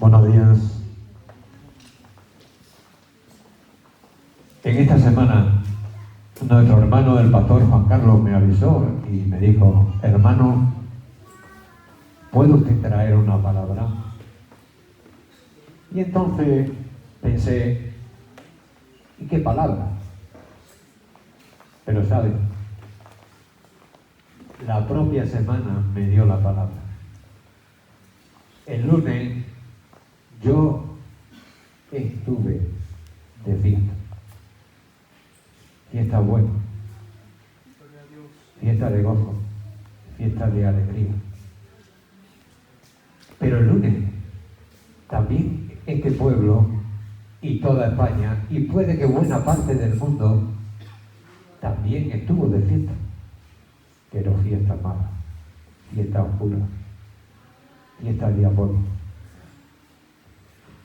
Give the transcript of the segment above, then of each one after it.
Buenos días. En esta semana, nuestro hermano, el pastor Juan Carlos, me avisó y me dijo: hermano, ¿puede usted traer una palabra? Y entonces pensé, ¿y qué palabra? Pero ¿sabe? La propia semana me dio la palabra. El lunes yo estuve de fiesta. Fiesta buena, fiesta de gozo, fiesta de alegría. Pero el lunes también este pueblo y toda España, y puede que buena parte del mundo, también estuvo de fiesta. Pero fiesta mala, fiesta oscura, fiesta diabólica.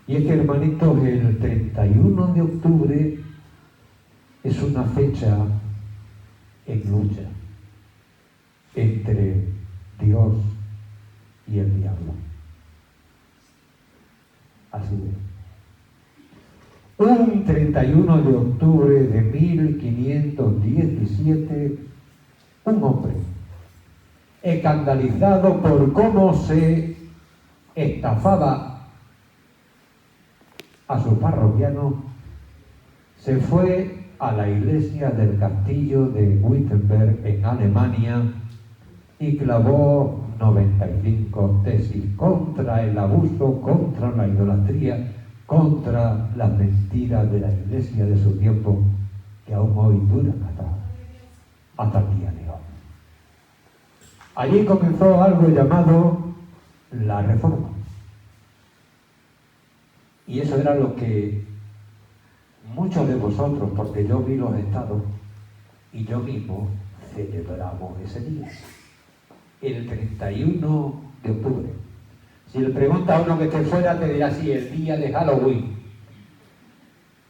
Y es que, hermanitos, el 31 de octubre es una fecha en lucha entre Dios y el diablo. Así es. Un 31 de octubre de 1517, un hombre, escandalizado por cómo se estafaba a sus parroquianos, se fue a la iglesia del castillo de Wittenberg en Alemania y clavó 95 tesis contra el abuso, contra la idolatría, contra las mentiras de la iglesia de su tiempo, que aún hoy duran hasta el día de hoy. Allí comenzó algo llamado la Reforma. Y eso era lo que muchos de vosotros, porque yo vi los estados y yo mismo celebramos ese día, el 31 de octubre. Si le pregunta a uno que esté fuera, te dirá sí, el día de Halloween.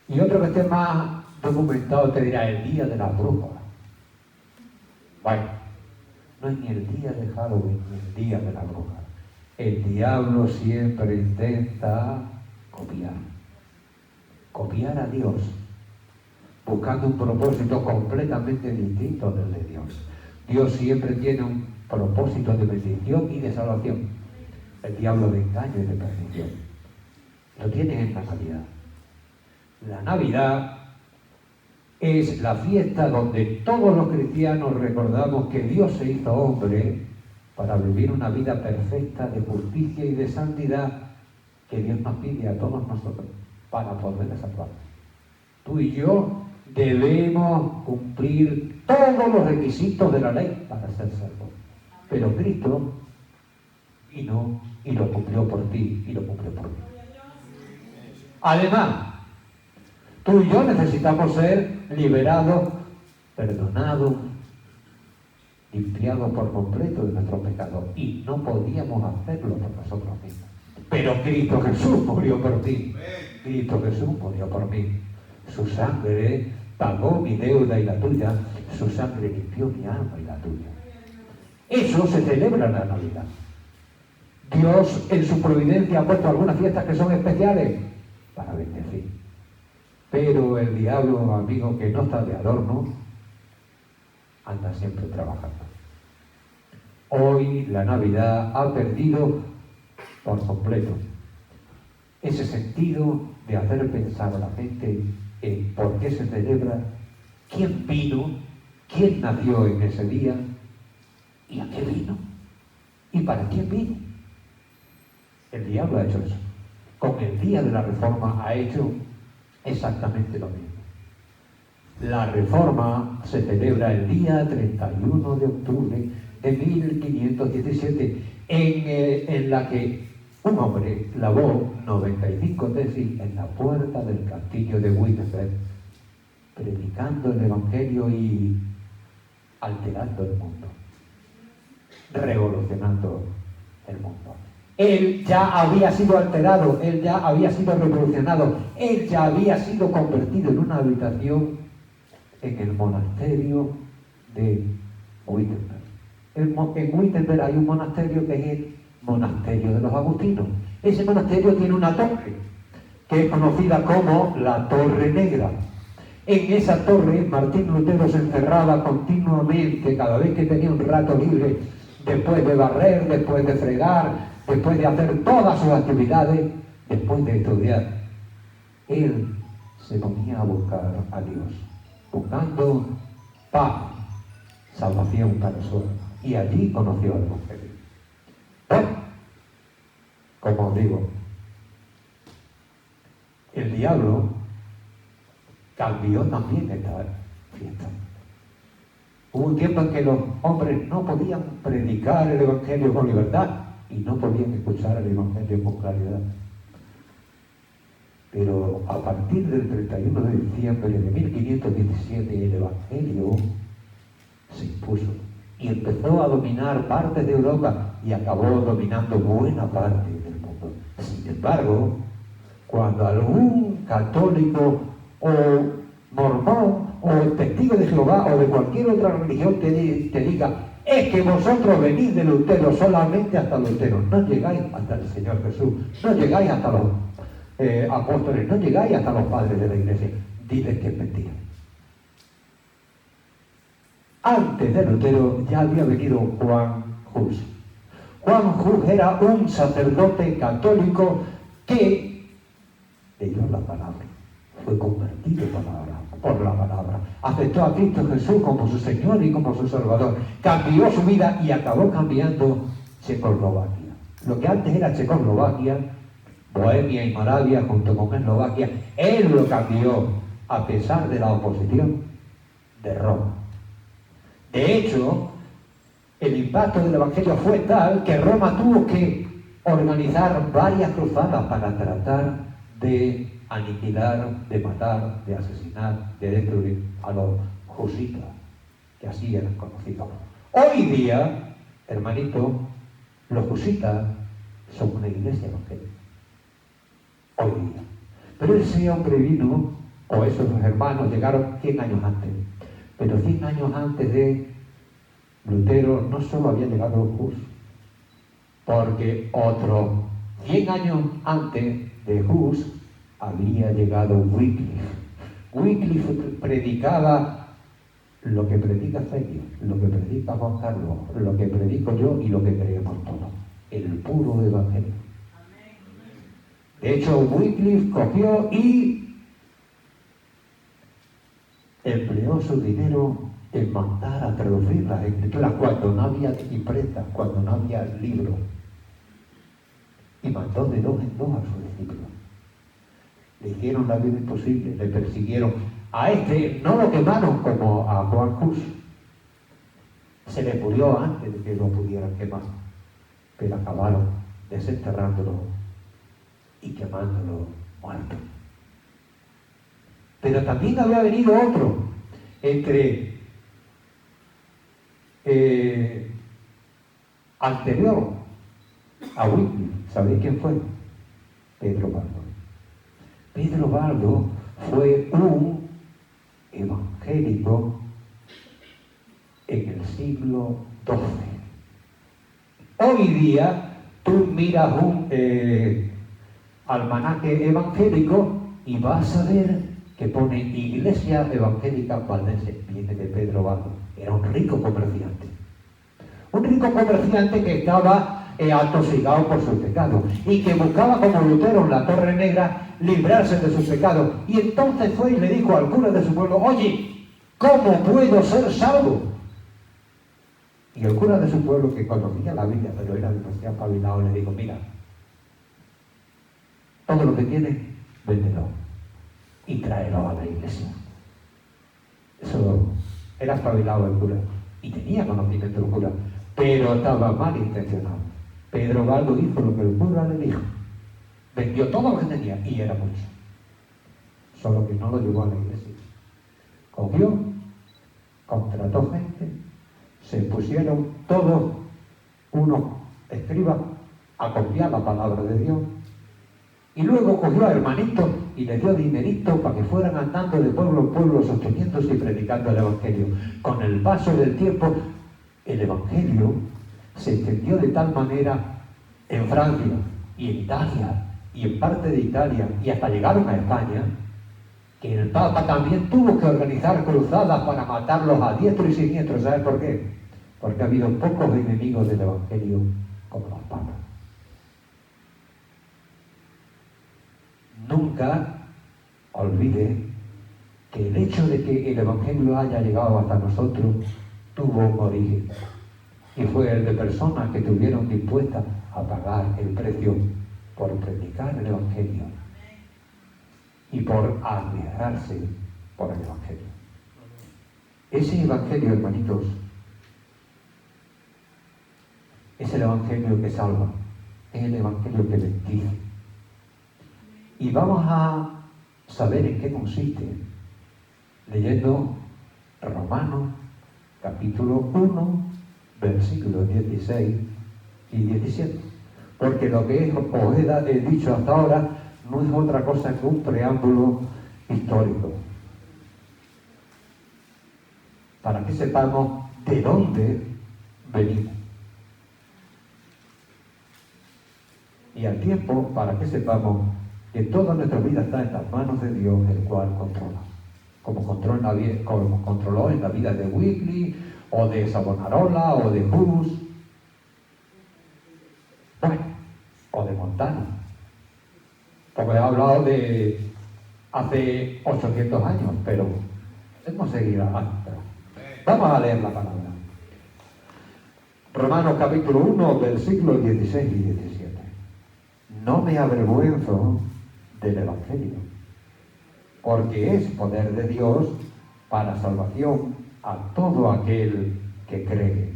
Y otro que esté más documentado te dirá el día de la bruja. Bueno, no es ni el día de Halloween ni el día de la bruja. El diablo siempre intenta copiar a Dios, buscando un propósito completamente distinto del de Dios. Dios siempre tiene un propósito de bendición y de salvación. El diablo de engaño y de perdición. Lo tiene en la Navidad. La Navidad es la fiesta donde todos los cristianos recordamos que Dios se hizo hombre para vivir una vida perfecta de justicia y de santidad que Dios nos pide a todos nosotros para poder salvar. Tú y yo debemos cumplir todos los requisitos de la ley para ser salvos. Pero Cristo vino y lo cumplió por ti y lo cumplió por mí. Además, tú y yo necesitamos ser liberados, perdonados, limpiados por completo de nuestros pecados. Y no podíamos hacerlo por nosotros mismos. Pero Cristo Jesús murió por ti. Cristo Jesús murió por mí. Su sangre pagó mi deuda y la tuya. Su sangre limpió mi alma y la tuya. Eso se celebra en la Navidad. Dios en su providencia ha puesto algunas fiestas que son especiales para bendecir. Pero el diablo, amigo, que no está de adorno, anda siempre trabajando. Hoy la Navidad ha perdido por completo ese sentido de hacer pensar a la gente en por qué se celebra, quién vino, quién nació en ese día y a qué vino y para quién vino. El diablo ha hecho eso. Con el día de la Reforma ha hecho exactamente lo mismo. La Reforma se celebra el día 31 de octubre de 1517, en la que un hombre clavó 95 tesis en la puerta del castillo de Wittenberg, predicando el Evangelio y alterando el mundo, revolucionando el mundo. Él ya había sido alterado, él ya había sido revolucionado, él ya había sido convertido en una habitación en el monasterio de Wittenberg. En Wittenberg hay un monasterio que es el monasterio de los agustinos, Ese monasterio tiene una torre, que es conocida como la Torre Negra. En esa torre Martín Lutero se encerraba continuamente, cada vez que tenía un rato libre, después de barrer, después de fregar, después de hacer todas sus actividades, después de estudiar. Él se ponía a buscar a Dios, buscando paz, salvación para su alma. Y allí conoció al Evangelio. Bueno, como os digo, el diablo cambió también esta fiesta. Hubo un tiempo en que los hombres no podían predicar el Evangelio con libertad y no podían escuchar el Evangelio con claridad. Pero a partir del 31 de diciembre de 1517 el Evangelio se impuso y empezó a dominar partes de Europa y acabó dominando buena parte del mundo. Sin embargo, cuando algún católico o mormón o testigo de Jehová o de cualquier otra religión te diga, es que vosotros venís de Lutero solamente hasta Lutero, no llegáis hasta el Señor Jesús, no llegáis hasta los apóstoles, no llegáis hasta los padres de la iglesia, diles que es mentira. Antes de Lutero ya había venido Juan Hus. Juan Hus era un sacerdote católico que leyó la palabra, fue convertido por la palabra, aceptó a Cristo Jesús como su Señor y como su Salvador, cambió su vida y acabó cambiando Checoslovaquia. Lo que antes era Checoslovaquia, Bohemia y Moravia junto con Eslovaquia, él lo cambió a pesar de la oposición de Roma. De hecho, el impacto del Evangelio fue tal que Roma tuvo que organizar varias cruzadas para tratar de aniquilar, de matar, de asesinar, de destruir a los husitas, que así eran conocidos. Hoy día, hermanito, los husitas son una iglesia evangélica. Hoy día. Pero ese hombre vino, o esos hermanos llegaron 100 años antes. Pero 100 años antes de Lutero no solo había llegado Hus, porque otros 100 años antes de Hus había llegado Wycliffe. Wycliffe predicaba lo que predica Sergio, lo que predica Juan Carlos, lo que predico yo y lo que creemos todos. El puro evangelio. De hecho, Wycliffe cogió y empleó su dinero en mandar a traducir las escrituras cuando no había impresas, cuando no había libros. Y mandó de 2 en 2 a sus discípulos. Le hicieron la vida imposible, le persiguieron. A este no lo quemaron como a Juan Hus. Se le murió antes de que lo pudieran quemar. Pero acabaron desenterrándolo y quemándolo muerto. Pero también había venido otro entre anterior a Wycliffe. ¿Sabéis quién fue? Pedro Baldo. Pedro Baldo fue un evangélico en el siglo XII. Hoy día tú miras un almanaque evangélico y vas a ver que pone Iglesia Evangélica Valdense. Viene de Pedro Baldo. Era un rico comerciante. Un rico comerciante que estaba atosigado por sus pecados y que buscaba como Lutero en la Torre Negra librarse de sus pecados. Y entonces fue y le dijo al cura de su pueblo, oye, ¿cómo puedo ser salvo? Y el cura de su pueblo, que conocía la Biblia, pero era demasiado espabilado, le dijo, mira, todo lo que tienes, véndelo y tráelo a la iglesia. Eso era espabilado el cura y tenía conocimiento el cura, pero estaba mal intencionado. Pedro Baldo hizo lo que el cura le dijo, vendió todo lo que tenía y era mucho, solo que no lo llevó a la iglesia. Cogió, contrató gente, se pusieron todos unos escribas a copiar la palabra de Dios. Y luego cogió a hermanitos y les dio dinerito para que fueran andando de pueblo en pueblo sosteniéndose y predicando el Evangelio. Con el paso del tiempo, el Evangelio se extendió de tal manera en Francia y en Italia, y en parte de Italia, y hasta llegaron a España, que el Papa también tuvo que organizar cruzadas para matarlos a diestro y siniestro. ¿Sabes por qué? Porque ha habido pocos enemigos del Evangelio como los papas. Nunca olvide que el hecho de que el Evangelio haya llegado hasta nosotros tuvo un origen, y fue el de personas que estuvieron dispuestas a pagar el precio por predicar el Evangelio y por arriesgarse por el Evangelio. Ese Evangelio, hermanitos, es el Evangelio que salva, es el Evangelio que bendice. Y vamos a saber en qué consiste leyendo Romanos capítulo 1, versículos 16 y 17. Porque lo que os he dicho hasta ahora no es otra cosa que un preámbulo histórico, para que sepamos de dónde venimos. Y al tiempo, para que sepamos que toda nuestra vida está en las manos de Dios, el cual controla. Como controló en la vida de Wycliffe, o de Savonarola, o de Hus, bueno, o de Montano. Porque he hablado de hace 800 años, pero hemos seguido adelante. Vamos a leer la palabra. Romanos capítulo 1, versículos 16 y 17. No me avergüenzo del Evangelio, porque es poder de Dios para salvación a todo aquel que cree,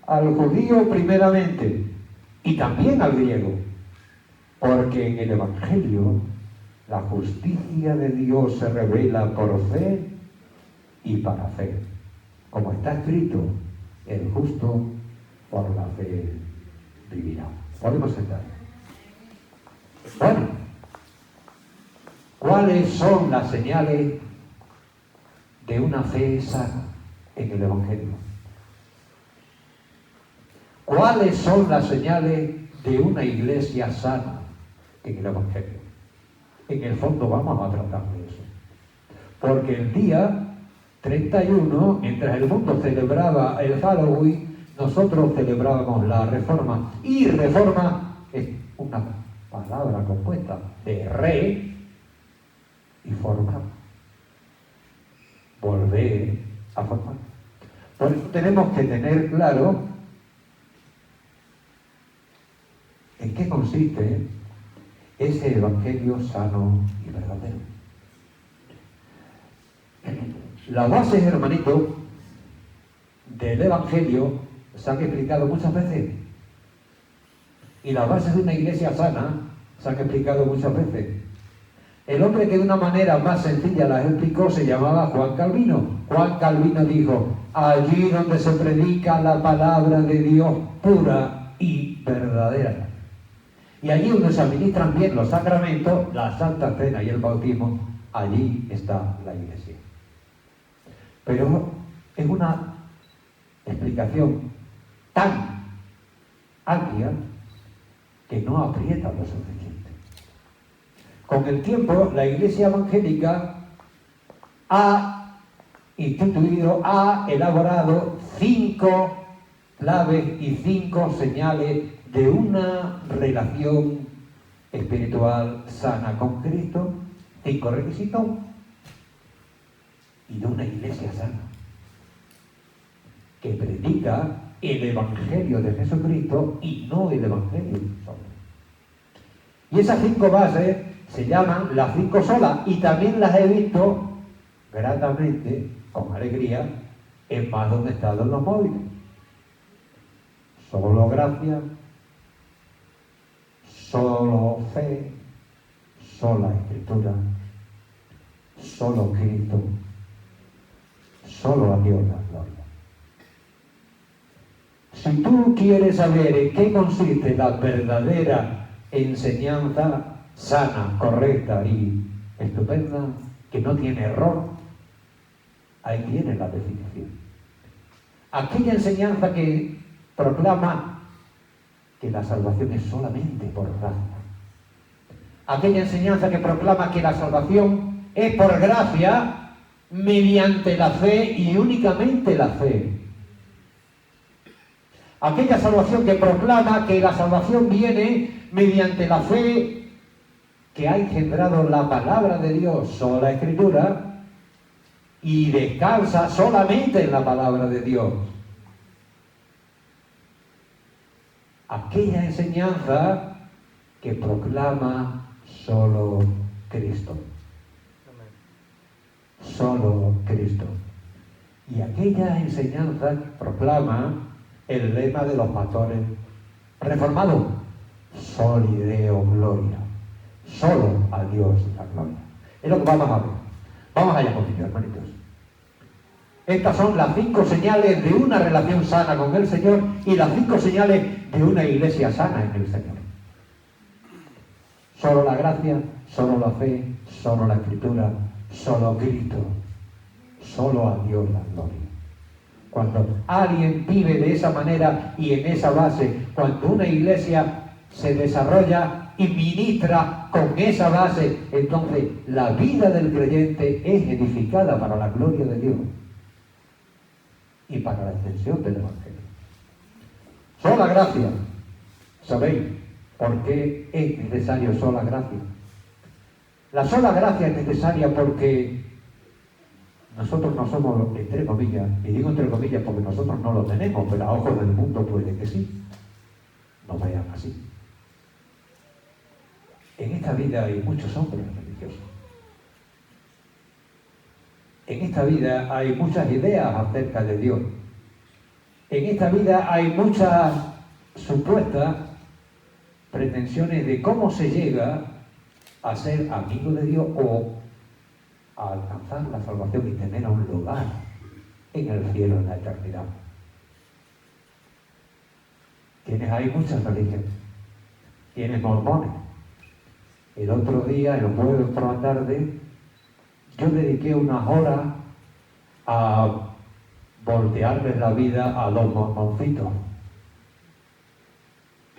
al judío primeramente y también al griego, porque en el Evangelio la justicia de Dios se revela por fe y para fe, como está escrito: el justo por la fe vivirá. Podemos sentar. Bueno, ¿cuáles son las señales de una fe sana en el Evangelio? ¿Cuáles son las señales de una iglesia sana en el Evangelio? En el fondo vamos a tratar de eso. Porque el día 31, mientras el mundo celebraba el Halloween, nosotros celebrábamos la Reforma. Y Reforma es una palabra compuesta de re y formar. Volver a formar. Por eso tenemos que tener claro en qué consiste ese evangelio sano y verdadero. Las bases, hermanito, del evangelio se han explicado muchas veces. Y las bases de una iglesia sana se han explicado muchas veces. El hombre que de una manera más sencilla las explicó se llamaba Juan Calvino. Juan Calvino dijo: allí donde se predica la palabra de Dios pura y verdadera, y allí donde se administran bien los sacramentos, la Santa Cena y el bautismo, allí está la iglesia. Pero es una explicación tan amplia que no aprieta lo suficiente. Con el tiempo, la Iglesia evangélica ha elaborado 5 claves y 5 señales de una relación espiritual sana con Cristo, 5 requisitos, y de una iglesia sana que predica el Evangelio de Jesucristo y no el Evangelio solo. Y esas 5 bases se llaman las 5 solas, y también las he visto gratamente, con alegría, en más de un estado en los móviles. Solo gracia, solo fe, sola escritura, solo Cristo, solo a Dios la gloria. Si tú quieres saber en qué consiste la verdadera enseñanza sana, correcta y estupenda, que no tiene error, ahí tiene la definición. Aquella enseñanza que proclama que la salvación es solamente por gracia, Aquella enseñanza que proclama que la salvación es por gracia, mediante la fe y únicamente la fe. Aquella salvación que proclama que la salvación viene mediante la fe que ha engendrado la palabra de Dios, sola Escritura, y descansa solamente en la palabra de Dios. Aquella enseñanza que proclama solo Cristo. Solo Cristo. Y aquella enseñanza proclama el lema de los pastores reformados: Soli Deo Gloria. Solo a Dios la gloria. Es lo que vamos a ver. Vamos allá con ello, hermanitos. Estas son las 5 señales de una relación sana con el Señor y las 5 señales de una iglesia sana en el Señor. Solo la gracia, solo la fe, solo la Escritura, solo Cristo, solo a Dios la gloria. Cuando alguien vive de esa manera y en esa base, cuando una iglesia se desarrolla y ministra con esa base, entonces la vida del creyente es edificada para la gloria de Dios y para la extensión del Evangelio. Sola gracia. ¿Sabéis por qué es necesario sola gracia? La sola gracia es necesaria porque nosotros no somos, entre comillas, y digo entre comillas porque nosotros no lo tenemos, pero a ojos del mundo puede que sí. No vean así. En esta vida hay muchos hombres religiosos. En esta vida hay muchas ideas acerca de Dios. En esta vida hay muchas supuestas pretensiones de cómo se llega a ser amigo de Dios o a alcanzar la salvación y tener un lugar en el cielo, en la eternidad. Tienes ahí muchas religiones. Tienes mormones. El otro día, el jueves por la tarde, yo dediqué unas horas a voltearles la vida a los mormoncitos.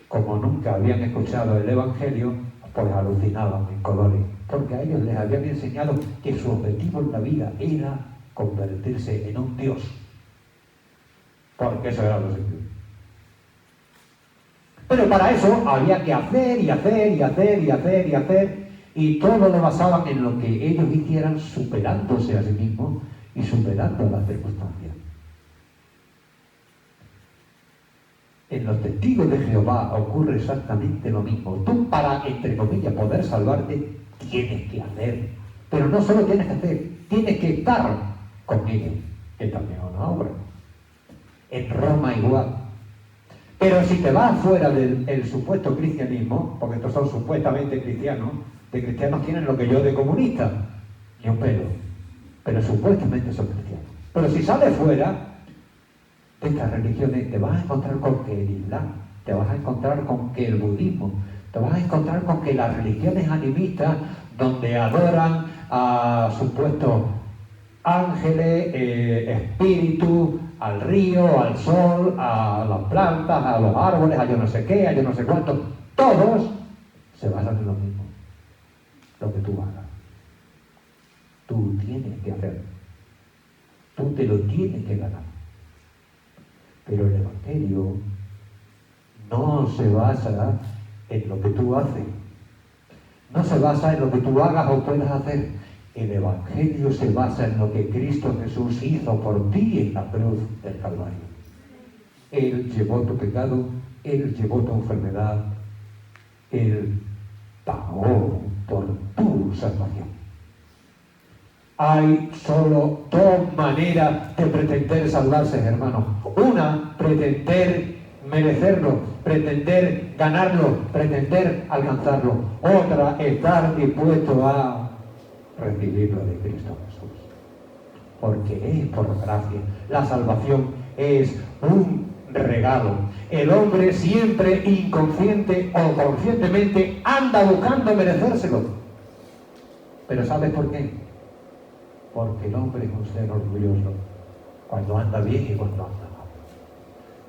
Como nunca habían escuchado el Evangelio, pues alucinaban en colores, porque a ellos les habían enseñado que su objetivo en la vida era convertirse en un Dios, porque eso era lo simple. Pero para eso había que hacer y hacer y hacer y hacer y hacer, y todo lo basaban en lo que ellos hicieran, superándose a sí mismos y superando las circunstancias. En los testigos de Jehová ocurre exactamente lo mismo. Tú, para, entre comillas, poder salvarte, tienes que hacer. Pero no solo tienes que hacer, tienes que estar con ellos, que también es una obra. En Roma igual. Pero si te vas fuera del supuesto cristianismo, porque estos son supuestamente cristianos, de cristianos tienen lo que yo de comunista, ni un pelo, pero supuestamente son cristianos. Pero si sales fuera de estas religiones, te vas a encontrar con que el Islam, te vas a encontrar con que el budismo, te vas a encontrar con que las religiones animistas, donde adoran a supuestos ángeles, espíritus, al río, al sol, a las plantas, a los árboles, a yo no sé qué, a yo no sé cuánto, todos se basan en lo mismo, lo que tú hagas. Tú tienes que hacer, tú te lo tienes que ganar. Pero el Evangelio no se basa en lo que tú haces, no se basa en lo que tú hagas o puedas hacer. El Evangelio se basa en lo que Cristo Jesús hizo por ti en la cruz del Calvario. Él llevó tu pecado, Él llevó tu enfermedad, Él pagó por tu salvación. Hay solo 2 maneras de pretender salvarse, hermanos. Una, pretender merecerlo, pretender ganarlo, pretender alcanzarlo. Otra, estar dispuesto a recibirlo de Cristo Jesús. Porque es por gracia. La salvación es un regalo. El hombre siempre, inconsciente o conscientemente, anda buscando merecérselo. ¿Pero sabes por qué? Porque el hombre es un ser orgulloso cuando anda bien y cuando anda mal.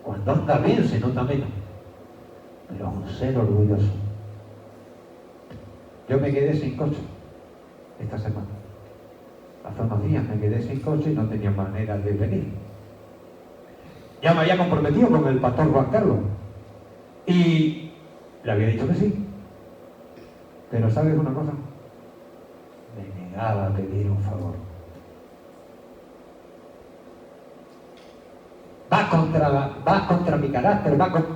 Cuando anda bien se nota menos, pero es un ser orgulloso. Yo me quedé sin coche esta semana. Hace unos días me quedé sin coche y no tenía manera de venir. Ya me había comprometido con el pastor Juan Carlos y le había dicho que sí. Pero ¿sabes una cosa? Me negaba a pedir un favor. Va contra mi carácter, va contra...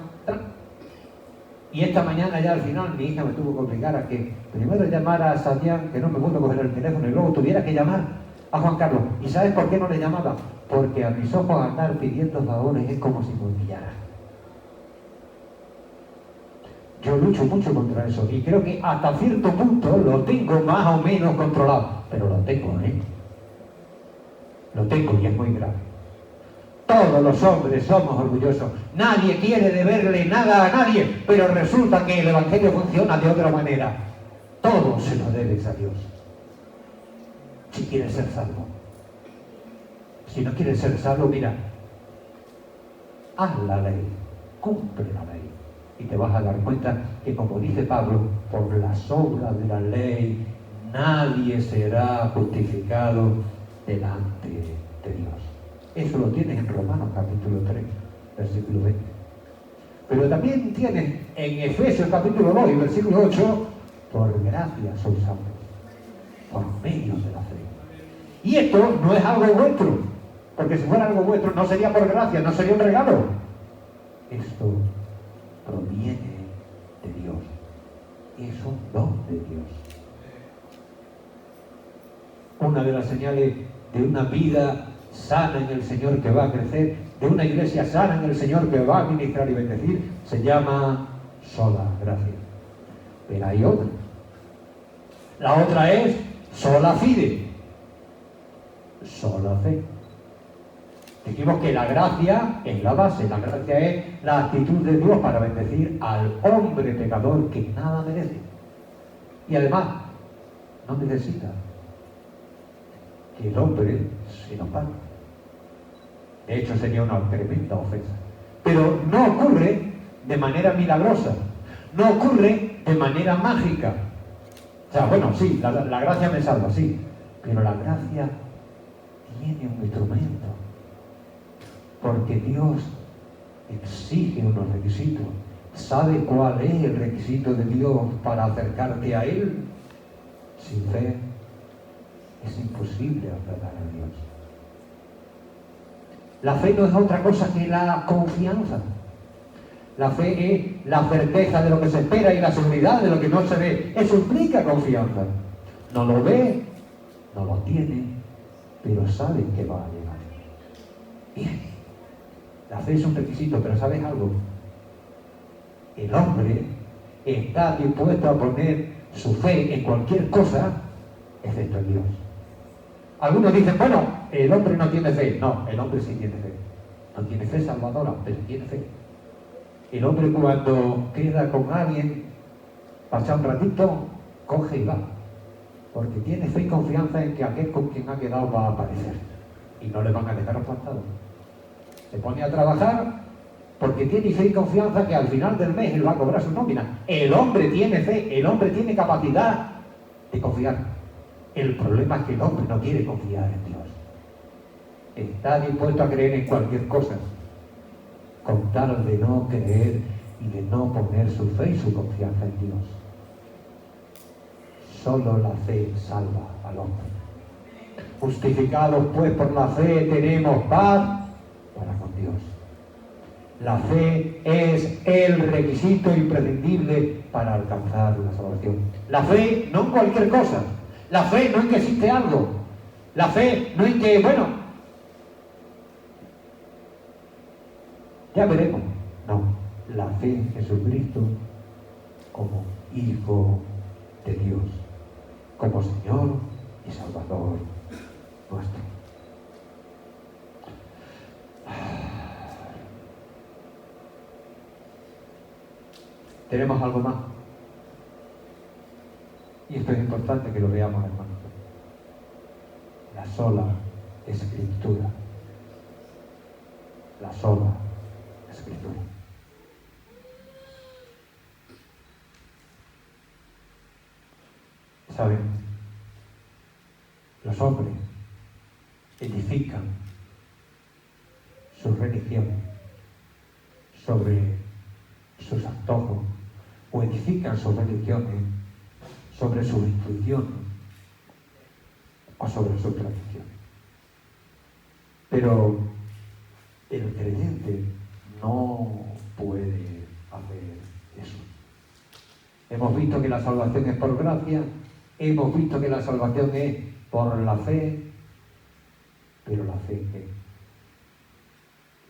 Y esta mañana ya al final mi hija me tuvo que obligar a que primero llamara a Sadián, que no me pudo coger el teléfono, y luego tuviera que llamar a Juan Carlos. ¿Y sabes por qué no le llamaba? Porque a mis ojos andar pidiendo favores es como si me humillara. Yo lucho mucho contra eso y creo que hasta cierto punto lo tengo más o menos controlado. Pero lo tengo, Lo tengo y es muy grave. Todos los hombres somos orgullosos. Nadie quiere deberle nada a nadie, pero resulta que el Evangelio funciona de otra manera. Todo se lo debes a Dios. Si quieres ser salvo. Si no quieres ser salvo, mira, haz la ley, cumple la ley. Y te vas a dar cuenta que, como dice Pablo, por las obras de la ley nadie será justificado delante de Dios. Eso lo tienes en Romanos capítulo 3, versículo 20. Pero también tienes en Efesios capítulo 2 y versículo 8, por gracia sois salvos, por medio de la fe. Y esto no es algo vuestro, porque si fuera algo vuestro no sería por gracia, no sería un regalo. Esto proviene de Dios, es un don de Dios. Una de las señales de una vida sana en el Señor que va a crecer, de una iglesia sana en el Señor que va a ministrar y bendecir, se llama sola gracia. Pero hay otra. La otra es sola fide, sola fe. Dijimos que la gracia es la base, la gracia es la actitud de Dios para bendecir al hombre pecador que nada merece. Y además, no necesita que el hombre se lo pague. De hecho, sería una tremenda ofensa. Pero no ocurre de manera milagrosa, no ocurre de manera mágica. O sea, bueno, sí, la gracia me salva, sí, pero la gracia tiene un instrumento. Porque Dios exige unos requisitos. ¿Sabe cuál es el requisito de Dios para acercarte a Él? Sin fe es imposible agradar a Dios. La fe no es otra cosa que la confianza. La fe es la certeza de lo que se espera y la seguridad de lo que no se ve. Eso implica confianza. No lo ve, no lo tiene, pero sabe que va a llegar. Bien, la fe es un requisito, pero ¿sabes algo? El hombre está dispuesto a poner su fe en cualquier cosa, excepto en Dios. Algunos dicen, bueno, el hombre no tiene fe. No, el hombre sí tiene fe. No tiene fe salvadora, pero tiene fe. El hombre cuando queda con alguien, pasa un ratito, coge y va. Porque tiene fe y confianza en que aquel con quien ha quedado va a aparecer. Y no le van a dejar plantado. Se pone a trabajar porque tiene fe y confianza que al final del mes él va a cobrar su nómina. El hombre tiene fe, el hombre tiene capacidad de confiar. El problema es que el hombre no quiere confiar en Dios. Está dispuesto a creer en cualquier cosa, con tal de no creer y de no poner su fe y su confianza en Dios. Solo la fe salva al hombre. Justificados pues por la fe tenemos paz para con Dios. La fe es el requisito imprescindible para alcanzar la salvación. La fe no en cualquier cosa. La fe no en que existe algo. La fe no en que, bueno, ya veremos. No, la fe en Jesucristo como Hijo de Dios, como Señor y Salvador nuestro. Tenemos algo más. Y esto es importante que lo veamos, hermanos. La sola Escritura. La sola Escritura. ¿Saben? Los hombres edifican su religión sobre sus antojos, o edifican sus religiones sobre sus intuiciones o sobre sus tradiciones. Pero el creyente no puede hacer eso. Hemos visto que la salvación es por gracia, hemos visto que la salvación es por la fe, pero ¿la fe en qué?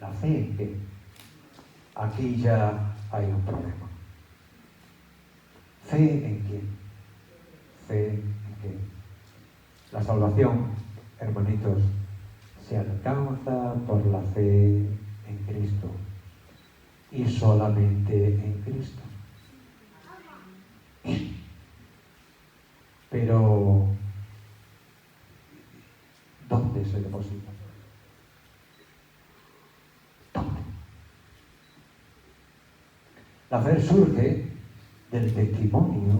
¿La fe en qué? Aquí ya hay un problema. ¿Fe en quién? ¿Fe en qué? La salvación, hermanitos, se alcanza por la fe en Cristo y solamente en Cristo. Pero, ¿dónde se deposita? ¿Dónde? La fe surge del testimonio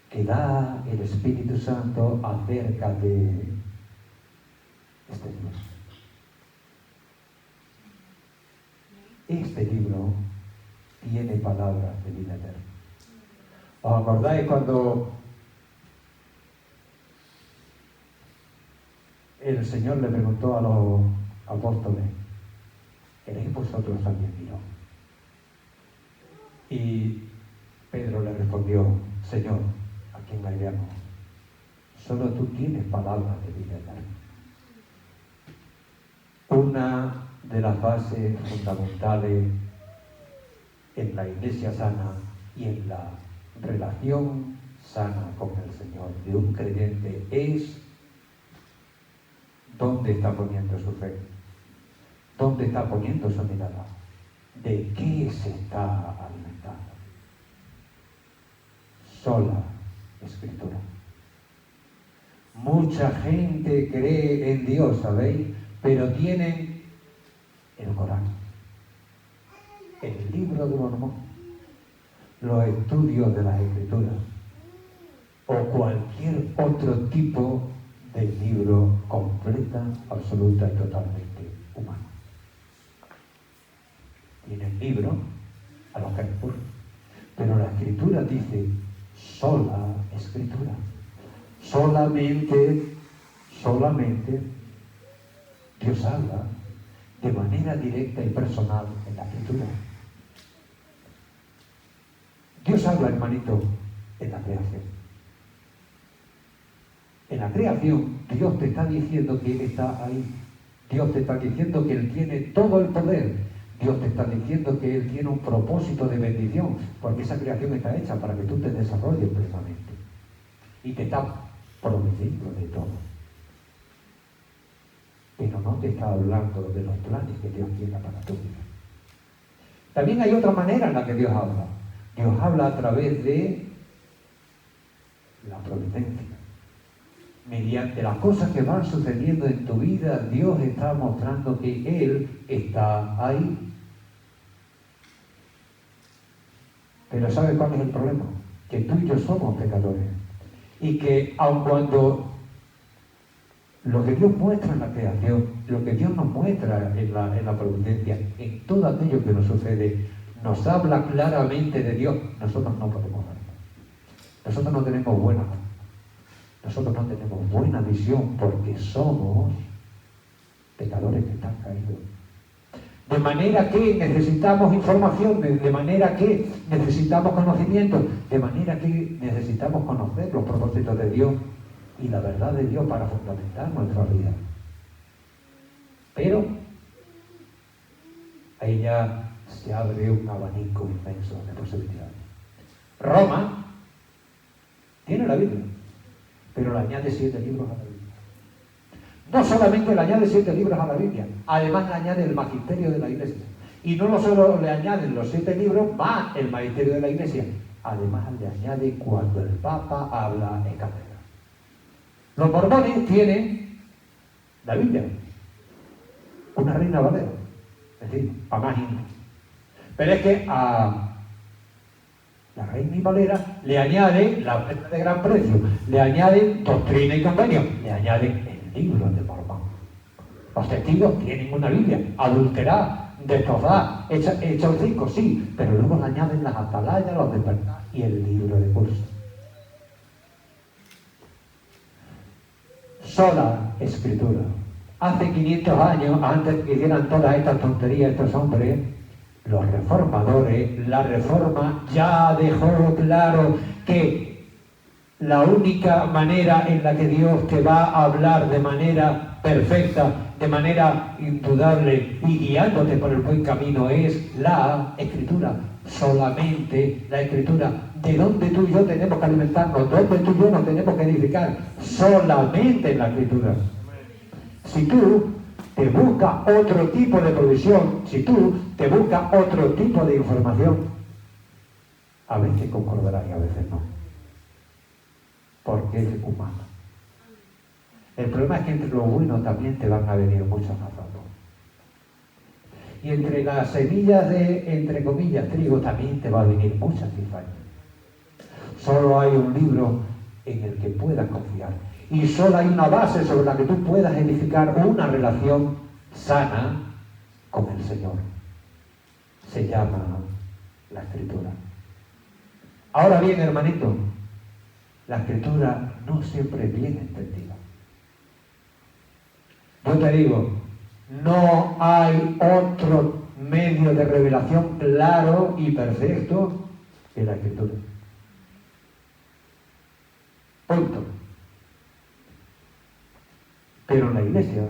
que da el Espíritu Santo acerca de este libro. Este libro tiene palabras de vida eterna. ¿Os acordáis cuando el Señor le preguntó a los apóstoles: ¿queréis vosotros también ir? Y Pedro le respondió: Señor, ¿a quién iremos? Solo tú tienes palabras de vida eterna. Una de las bases fundamentales en la iglesia sana y en la relación sana con el Señor de un creyente es dónde está poniendo su fe, dónde está poniendo su mirada, de qué se está alimentando. Sola Escritura. Mucha gente cree en Dios, ¿sabéis? Pero tienen el Corán, el libro de Mormón, los estudios de las Escrituras o cualquier otro tipo de libro completa, absoluta y totalmente humano. Tienen libros a los que recurren, pero la Escritura dice sola Escritura. Solamente Dios habla de manera directa y personal en la Escritura. Dios habla, hermanito, en la creación. En la creación, Dios te está diciendo que Él está ahí. Dios te está diciendo que Él tiene todo el poder. Dios te está diciendo que Él tiene un propósito de bendición, porque esa creación está hecha para que tú te desarrolles plenamente. Y te está proveyendo de todo. Pero no te está hablando de los planes que Dios tiene para tu vida. También hay otra manera en la que Dios habla. Dios habla a través de la providencia. Mediante las cosas que van sucediendo en tu vida, Dios está mostrando que Él está ahí. Pero ¿sabes cuál es el problema? Que tú y yo somos pecadores. Y que aun cuando lo que Dios muestra en la creación, lo que Dios nos muestra en la providencia, en todo aquello que nos sucede, nos habla claramente de Dios, nosotros no podemos verlo. Nosotros no tenemos buena mano. Nosotros no tenemos buena visión porque somos pecadores que están caídos. De manera que necesitamos información, de manera que necesitamos conocimiento, de manera que necesitamos conocer los propósitos de Dios y la verdad de Dios para fundamentar nuestra vida. Pero ahí ya se abre un abanico inmenso de posibilidades. Roma tiene la Biblia, pero le añade 7 libros a la Biblia. No solamente le añade 7 libros a la Biblia, además le añade el magisterio de la Iglesia. Y no solo le añaden los 7 libros, va el magisterio de la Iglesia. Además le añade cuando el Papa habla en cátedra. Los mormones tienen la Biblia, una Reina Valera, es decir, para más himnos. Pero es que La Reina y Valera le añaden la Perla de Gran Precio, le añaden Doctrina y Convenio, le añaden el Libro de Mormón. Los testigos tienen una Biblia adulterada, destrozada, hecha un circo, sí, pero luego le añaden las atalayas, los despertar y el libro de curso. Sola Escritura. Hace 500 años, antes de que hicieran todas estas tonterías estos hombres, los reformadores, la Reforma ya dejó claro que la única manera en la que Dios te va a hablar de manera perfecta, de manera indudable y guiándote por el buen camino es la Escritura. Solamente la Escritura. ¿De dónde tú y yo tenemos que alimentarnos? ¿Dónde tú y yo nos tenemos que edificar? Solamente en la Escritura. Si tú te buscas otro tipo de provisión, si tú te buscas otro tipo de información, a veces concordará y a veces no. Porque es humano. El problema es que entre lo bueno también te van a venir muchos razones. Y entre las semillas de, entre comillas, trigo, también te va a venir mucha cizaña. Solo hay un libro en el que puedas confiar. Y solo hay una base sobre la que tú puedas edificar una relación sana con el Señor. Se llama la Escritura. Ahora bien, hermanito, la Escritura no siempre es bien entendida. Yo te digo, no hay otro medio de revelación claro y perfecto que la Escritura. Punto. Pero en la Iglesia,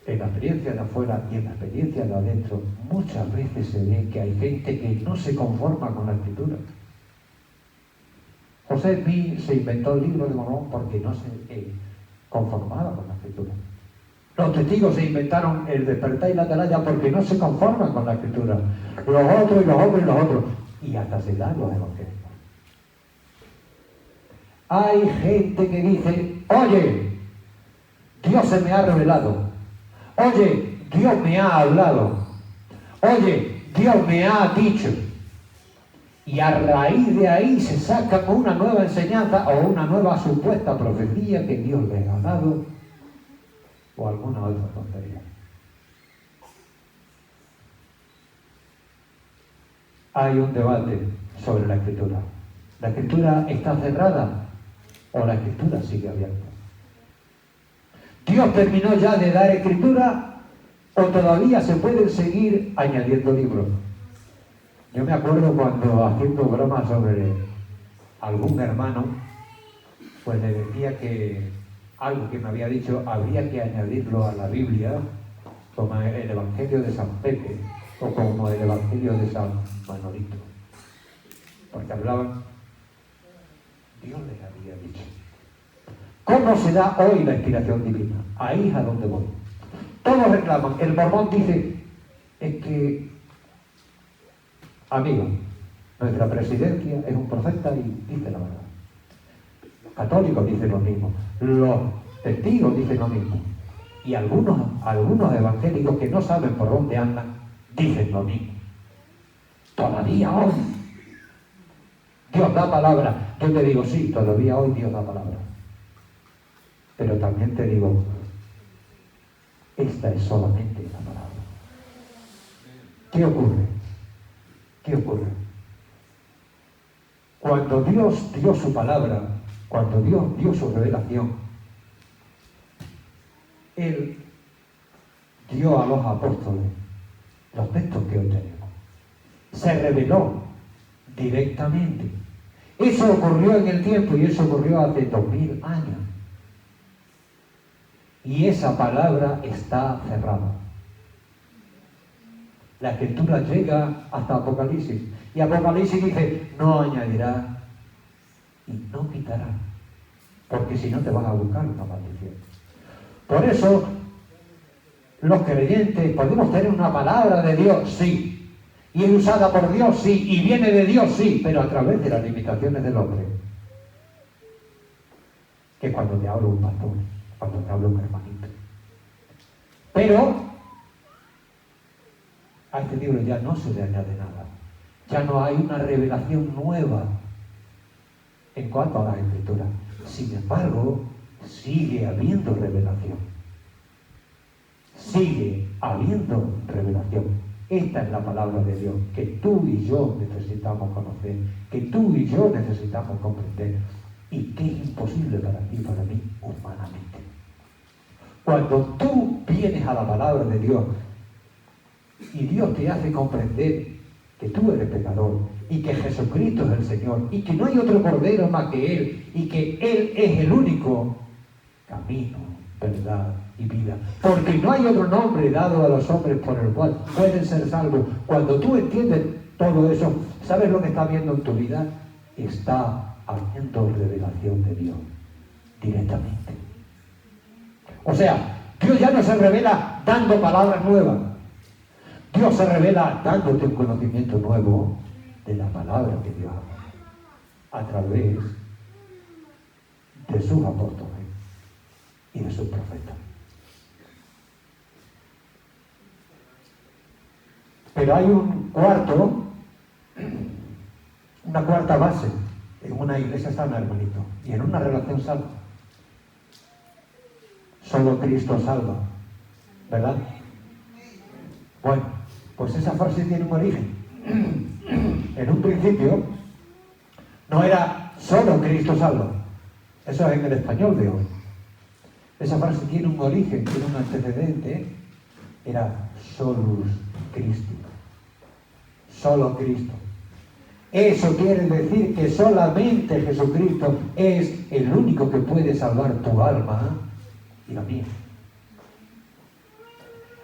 en la experiencia de afuera y en la experiencia de adentro, muchas veces se ve que hay gente que no se conforma con la Escritura. José Smith se inventó el Libro de Mormón porque no se conformaba con la Escritura. Los testigos se inventaron el despertar y la atalaya porque no se conforman con la Escritura. Los otros y los otros y los otros. Y hasta se dan los evangelios. Hay gente que dice, oye, Dios se me ha revelado. Oye, Dios me ha hablado. Oye, Dios me ha dicho. Y a raíz de ahí se saca una nueva enseñanza o una nueva supuesta profecía que Dios les ha dado o alguna otra tontería. Hay un debate sobre la Escritura. ¿La Escritura está cerrada o la Escritura sigue abierta? ¿Dios terminó ya de dar Escritura o todavía se pueden seguir añadiendo libros? Yo me acuerdo cuando haciendo bromas sobre algún hermano, pues le decía que algo que me había dicho habría que añadirlo a la Biblia, como el Evangelio de San Pepe o como el Evangelio de San Manolito. Porque hablaban, Dios les había dicho. ¿Cómo se da hoy la inspiración divina? Ahí es a donde voy. Todos reclaman. El mormón dice, es que, amigo, nuestra presidencia es un profeta y dice la verdad. Los católicos dicen lo mismo. Los testigos dicen lo mismo. Y algunos evangélicos que no saben por dónde andan, dicen lo mismo. Todavía hoy Dios da palabra. Yo te digo, sí, todavía hoy Dios da palabra. Pero también te digo, esta es solamente la palabra. ¿Qué ocurre? ¿Qué ocurre? Cuando Dios dio su palabra, cuando Dios dio su revelación, Él dio a los apóstoles los textos que hoy tenemos. Se reveló directamente. Eso ocurrió en el tiempo y eso ocurrió hace 2000 años. Y esa palabra está cerrada. La Escritura llega hasta Apocalipsis. Y Apocalipsis dice, no añadirá y no quitará. Porque si no te vas a buscar una maldición. Por eso, los creyentes podemos tener una palabra de Dios, sí. Y es usada por Dios, sí. Y viene de Dios, sí. Pero a través de las limitaciones del hombre. Que es cuando te habla un pastor, cuando te habla un hermanito. Pero a este libro ya no se le añade nada. Ya no hay una revelación nueva en cuanto a la Escritura. Sin embargo, sigue habiendo revelación. Sigue habiendo revelación. Esta es la palabra de Dios que tú y yo necesitamos conocer, que tú y yo necesitamos comprender y que es imposible para ti y para mí humanamente. Cuando tú vienes a la palabra de Dios y Dios te hace comprender que tú eres pecador y que Jesucristo es el Señor y que no hay otro cordero más que Él y que Él es el único camino, verdad y vida, porque no hay otro nombre dado a los hombres por el cual pueden ser salvos. Cuando tú entiendes todo eso, ¿sabes lo que está habiendo en tu vida? Está habiendo revelación de Dios directamente. O sea, Dios ya no se revela dando palabras nuevas. Dios se revela dándote un conocimiento nuevo de la palabra que Dios ha dado a través de sus apóstoles y de sus profetas. Pero hay una cuarta base en una iglesia sana, hermanito, y en una relación sana. Solo Cristo salva, ¿verdad? Bueno, pues esa frase tiene un origen. En un principio no era solo Cristo salva. Eso es en el español de hoy. Esa frase tiene un origen, tiene un antecedente. Era solus Christi. Solo Cristo. Eso quiere decir que solamente Jesucristo es el único que puede salvar tu alma y la mía.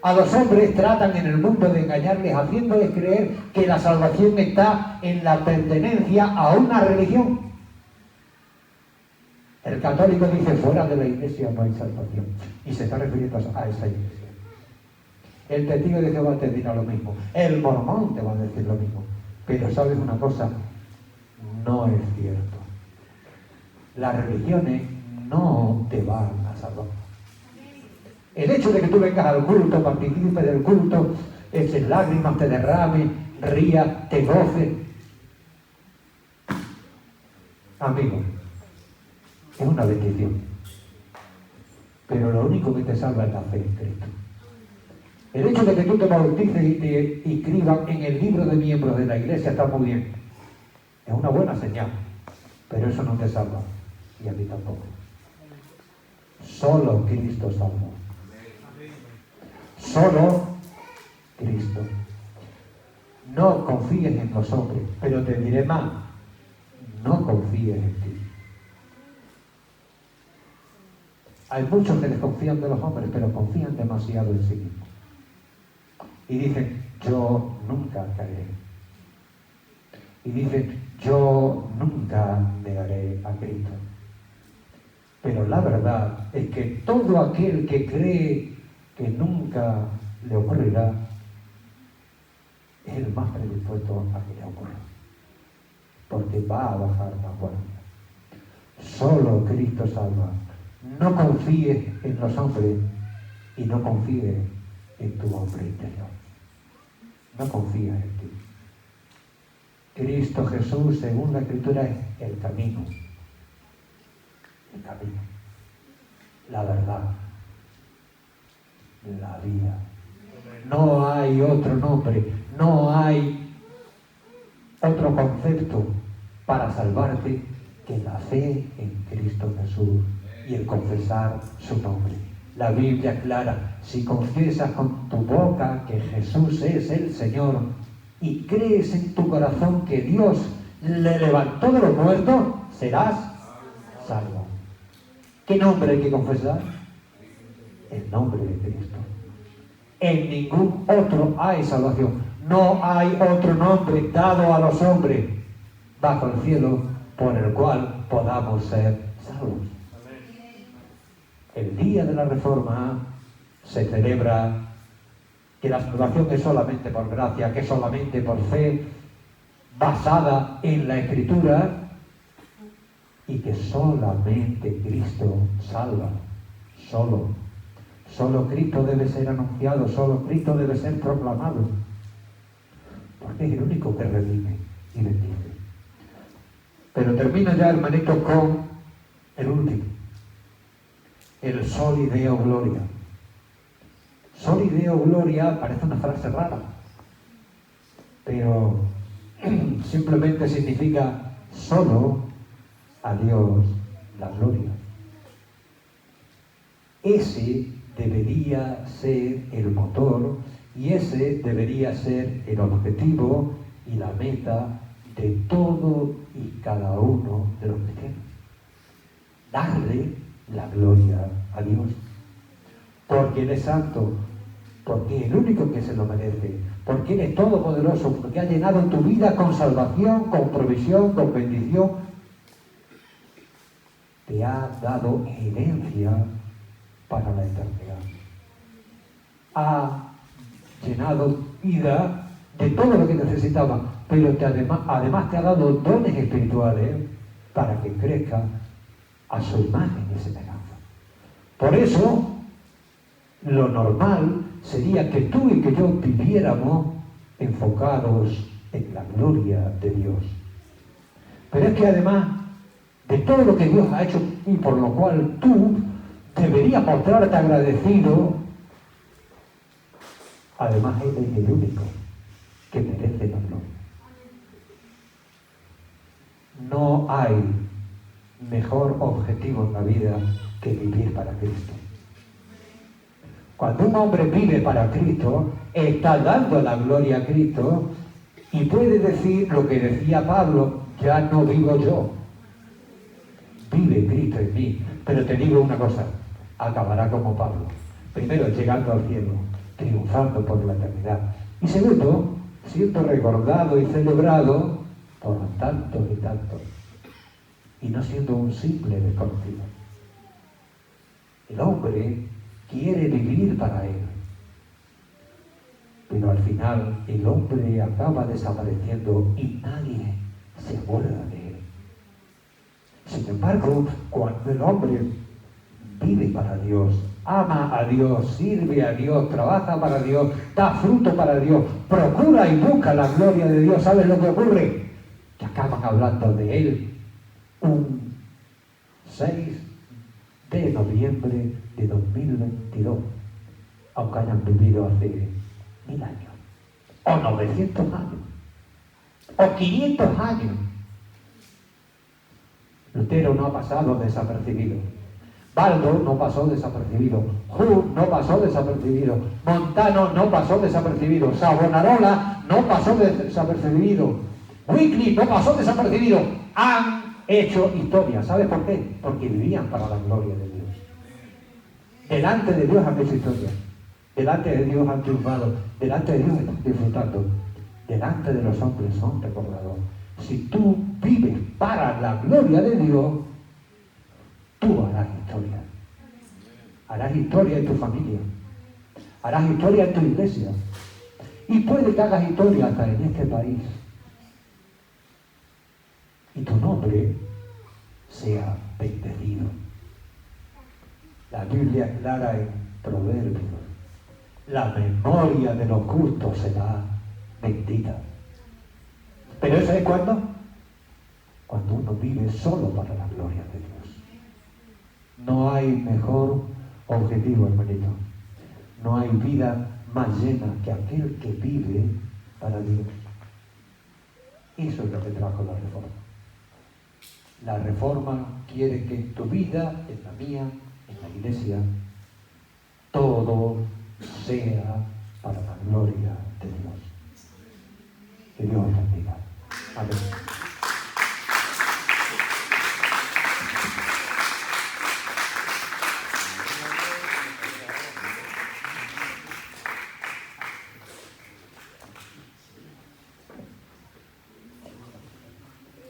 A los hombres tratan en el mundo de engañarles, haciéndoles creer que la salvación está en la pertenencia a una religión. El católico dice, fuera de la iglesia no hay salvación. Y se está refiriendo a esa iglesia. El testigo de Jehová te dirá lo mismo. El mormón te va a decir lo mismo. Pero ¿sabes una cosa? No es cierto. Las religiones no te van a salvar. El hecho de que tú vengas al culto, participes del culto, eches lágrimas, te derrames, rías, te goces. Amigo, es una bendición. Pero lo único que te salva es la fe en Cristo. El hecho de que tú te bautices y te inscribas en el libro de miembros de la iglesia está muy bien. Es una buena señal. Pero eso no te salva. Y a mí tampoco. Solo Cristo salva. Solo Cristo. No confíes en los hombres, pero te diré más, no confíes en ti. Hay muchos que desconfían de los hombres, pero confían demasiado en sí mismos. Y dicen, yo nunca caeré. Y dicen, yo nunca negaré a Cristo. Pero la verdad es que todo aquel que cree que nunca le ocurrirá es el más predispuesto a que le ocurra. Porque va a bajar la guardia. Solo Cristo salva. No confíes en los hombres y no confíes en tu hombre interior. No confíes en ti. Cristo Jesús, según la Escritura, es el camino. El camino. La verdad. La vida. No hay otro nombre, no hay otro concepto para salvarte que la fe en Cristo Jesús y el confesar su nombre. La Biblia aclara, si confiesas con tu boca que Jesús es el Señor y crees en tu corazón que Dios le levantó de los muertos, serás salvo. ¿Qué nombre hay que confesar? El nombre de Cristo. En ningún otro hay salvación. No hay otro nombre dado a los hombres bajo el cielo por el cual podamos ser salvos. El día de la Reforma se celebra que la salvación es solamente por gracia, que es solamente por fe, basada en la Escritura, y que solamente Cristo salva. Solo Cristo debe ser anunciado, solo Cristo debe ser proclamado. porque es el único que redime y bendice. Pero termino ya, hermanito, con el último, el Soli Deo Gloria. Soli Deo Gloria parece una frase rara, pero simplemente significa solo a Dios la gloria. Ese debería ser el motor y ese debería ser el objetivo y la meta de todo y cada uno de los cristianos. Darle la gloria a Dios. Porque Él es santo, porque es el único que se lo merece, porque Él es todopoderoso, porque ha llenado tu vida con salvación, con provisión, con bendición. Te ha dado herencia para la eternidad. Ha llenado vida de todo lo que necesitaba, pero además te ha dado dones espirituales para que crezca a su imagen y semejanza. Por eso, lo normal sería que tú y que yo viviéramos enfocados en la gloria de Dios. Pero es que además de todo lo que Dios ha hecho y por lo cual tú deberías mostrarte agradecido, además Él es el único que merece la gloria. No hay mejor objetivo en la vida que vivir para Cristo. Cuando un hombre vive para Cristo, está dando la gloria a Cristo y puede decir lo que decía Pablo: ya no vivo yo, vive Cristo en mí. Pero te digo una cosa, acabará como Pablo. Primero, llegando al cielo, triunfando por la eternidad. Y segundo, siendo recordado y celebrado por tantos y tantos. Y no siendo un simple desconocido. El hombre quiere vivir para Él. Pero al final el hombre acaba desapareciendo y nadie se acuerda de Él. Sin embargo, cuando el hombre vive para Dios, ama a Dios, sirve a Dios, trabaja para Dios, da fruto para Dios, procura y busca la gloria de Dios, ¿sabes lo que ocurre? Que acaban hablando de Él un 6 de noviembre de 2022, aunque hayan vivido hace 1000 años, o 900 años, o 500 años. Lutero no ha pasado desapercibido. Baldo no pasó desapercibido. Hus no pasó desapercibido. Montano no pasó desapercibido. Savonarola no pasó desapercibido. Wycliffe no pasó desapercibido. Han hecho historia. ¿Sabes por qué? Porque vivían para la gloria de Dios. Delante de Dios han hecho historia. Delante de Dios han triunfado. Delante de Dios están disfrutando. Delante de los hombres son recordados. Si tú vives para la gloria de Dios, tú harás historia. Harás historia en tu familia. Harás historia en tu iglesia. Y puede que hagas historia hasta en este país. Y tu nombre sea bendecido. La Biblia es clara en Proverbios. La memoria de los justos será bendita. ¿Pero eso es cuándo? Cuando uno vive solo para la gloria de Dios. No hay mejor objetivo, hermanito. No hay vida más llena que aquel que vive para Dios. Eso es lo que trajo la reforma. La reforma quiere que en tu vida, en la mía, en la iglesia, todo sea para la gloria de Dios. Que Dios os bendiga. Amén.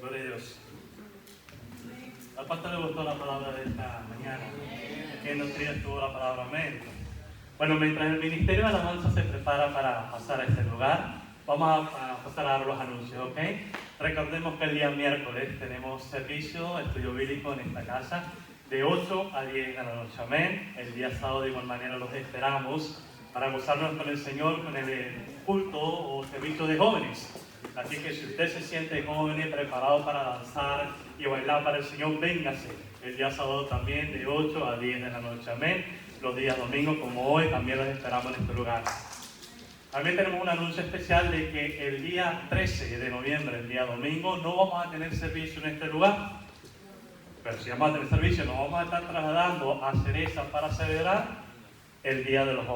Gloria a Dios. Al pastor le gustó la palabra de esta mañana. Que nos estuvo la palabra amén. Bueno, mientras el Ministerio de Alabanza se prepara para pasar a este lugar, vamos a pasar a dar los anuncios, ¿ok? Recordemos que el día miércoles tenemos servicio, estudio bíblico en esta casa, de 8 a 10 de la noche, amén. El día sábado de igual manera los esperamos para gozarnos con el Señor, con el culto o servicio de jóvenes. Así que si usted se siente joven y preparado para danzar y bailar para el Señor, véngase el día sábado también de 8 a 10 de la noche. Amén. Los días domingos como hoy también los esperamos en este lugar. También tenemos un anuncio especial de que el día 13 de noviembre, el día domingo, no vamos a tener servicio en este lugar. Pero si vamos a tener servicio, nos vamos a estar trasladando a Cereza para celebrar el Día de los Jóvenes.